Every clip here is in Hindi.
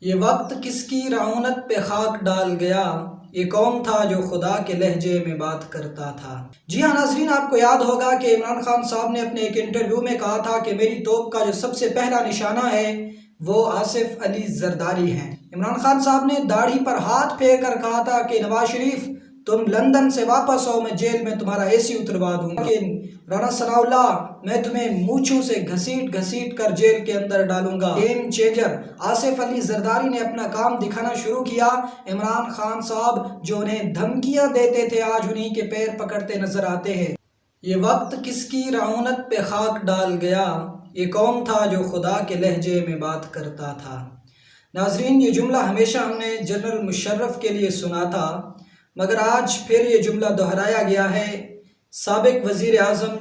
ये वक्त किसकी रऊनत पे खाक डाल गया, ये कौन था जो खुदा के लहजे में बात करता था। जी हाँ नाज़रीन, आपको याद होगा कि इमरान खान साहब ने अपने एक इंटरव्यू में कहा था कि मेरी तोप का जो सबसे पहला निशाना है वो आसिफ अली जरदारी हैं। इमरान खान साहब ने दाढ़ी पर हाथ फेर कर कहा था कि नवाज शरीफ तुम लंदन से वापस आओ, मैं जेल में तुम्हारा एसी उतरवा दूंगा। लेकिन राना सनाउल्लाह मैं तुम्हें मूंछों से घसीट घसीट कर जेल के अंदर डालूंगा। गेम चेंजर आसिफ अली जरदारी ने अपना काम दिखाना शुरू किया। इमरान खान साहब जो उन्हें धमकियां देते थे आज उन्हीं के पैर पकड़ते नजर आते हैं। ये वक्त किसकी रऊनत पे खाक डाल गया, ये कौन था जो खुदा के लहजे में बात करता था। नाजरीन, ये जुमला हमेशा हमने जनरल मुशर्रफ के लिए सुना था, मगर आज फिर ये जुमला दोहराया गया है साबिक वज़ीर आज़म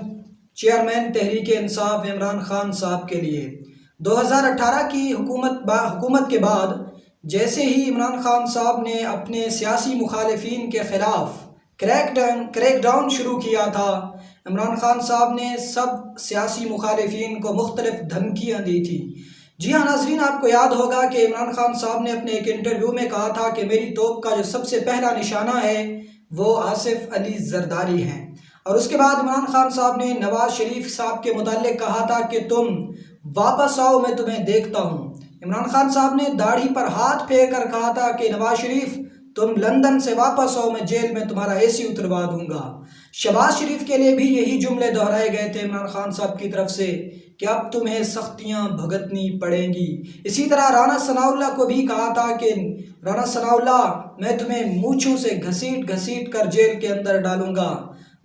चेयरमैन तहरीक इंसाफ इमरान खान साहब के लिए। 2018 की हुकूमत के बाद जैसे ही इमरान खान साहब ने अपने सियासी मुखालिफिन के ख़िलाफ़ क्रैकडाउन शुरू किया था, इमरान खान साहब ने सब सियासी मुखालिफिन को मुख्तलिफ धमकियाँ दी थी। जी हाँ नाज़रीन, आपको याद होगा कि इमरान खान साहब ने अपने एक इंटरव्यू में कहा था कि मेरी तोप का जो सबसे पहला निशाना है वो आसिफ अली जरदारी हैं। और उसके बाद इमरान खान साहब ने नवाज शरीफ साहब के मुताल्लिक कहा था कि तुम वापस आओ, मैं तुम्हें देखता हूँ। इमरान खान साहब ने दाढ़ी पर हाथ फेर कर कहा था कि नवाज शरीफ तुम लंदन से वापस आओ, मैं जेल में तुम्हारा एसी उतरवा दूंगा। शहबाज शरीफ के लिए भी यही जुमले दोहराए गए थे इमरान खान साहब की तरफ से कि अब तुम्हें सख्तियां भुगतनी पड़ेंगी। इसी तरह राना सनाउल्लाह को भी कहा था कि राना सनाउल्लाह मैं तुम्हें मूंछों से घसीट घसीट कर जेल के अंदर डालूंगा।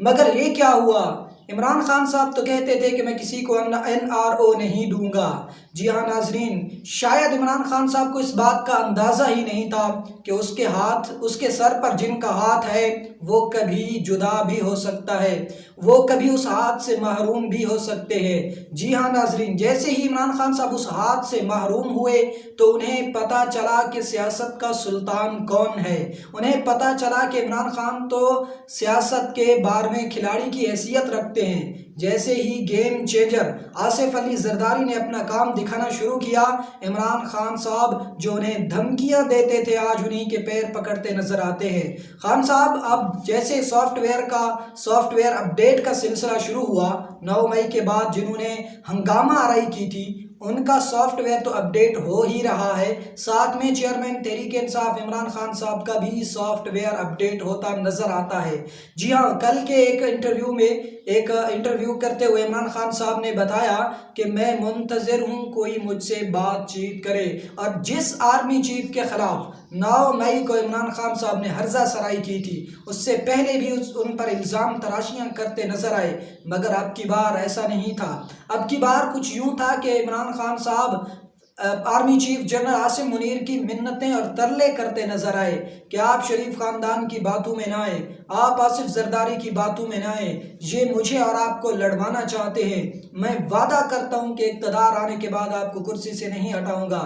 मगर ये क्या हुआ, इमरान खान साहब तो कहते थे कि मैं किसी को NRO नहीं दूंगा। जी हाँ नाजरीन, शायद इमरान खान साहब को इस बात का अंदाज़ा ही नहीं था कि उसके सर पर जिनका हाथ है वो कभी जुदा भी हो सकता है, वो कभी उस हाथ से महरूम भी हो सकते हैं। जी हाँ नाजरीन, जैसे ही इमरान खान साहब उस हाथ से महरूम हुए तो उन्हें पता चला कि सियासत का सुल्तान कौन है। उन्हें पता चला कि इमरान खान तो सियासत के 12वें खिलाड़ी की हैसियत रखते हैं। जैसे ही गेम चेंजर आसिफ अली जरदारी ने अपना काम दिखाना शुरू किया, इमरान खान साहब जो उन्हें धमकियां देते थे आज उन्हीं के पैर पकड़ते नजर आते हैं। खान साहब अब जैसे सॉफ्टवेयर अपडेट का सिलसिला शुरू हुआ 9 मई के बाद, जिन्होंने हंगामा आराई की थी उनका सॉफ्टवेयर तो अपडेट हो ही रहा है, साथ में चेयरमैन तहरीक इंसाफ इमरान खान साहब का भी सॉफ्टवेयर अपडेट होता नजर आता है। जी हाँ, कल के एक इंटरव्यू करते हुए इमरान खान साहब ने बताया कि मैं मुंतज़िर हूँ कोई मुझसे बातचीत करे। और जिस आर्मी चीफ के खिलाफ 9 मई को इमरान खान साहब ने हर्जा सराई की थी, उससे पहले भी उन पर इल्ज़ाम तराशियाँ करते नजर आए, मगर अब की बार ऐसा नहीं था। अब की बार कुछ यूँ था कि इमरान खान साहब army chief general Asim Munir की मिन्नतें और तरले करते नजर आए कि आप शरीफ खानदान की बातों में ना आए, आप आसिफ जरदारी की बातों में ना आए, ये मुझे और आपको लड़वाना चाहते हैं। मैं वादा करता हूं कि इक़्तिदार आने के बाद आपको कुर्सी से नहीं हटाऊंगा।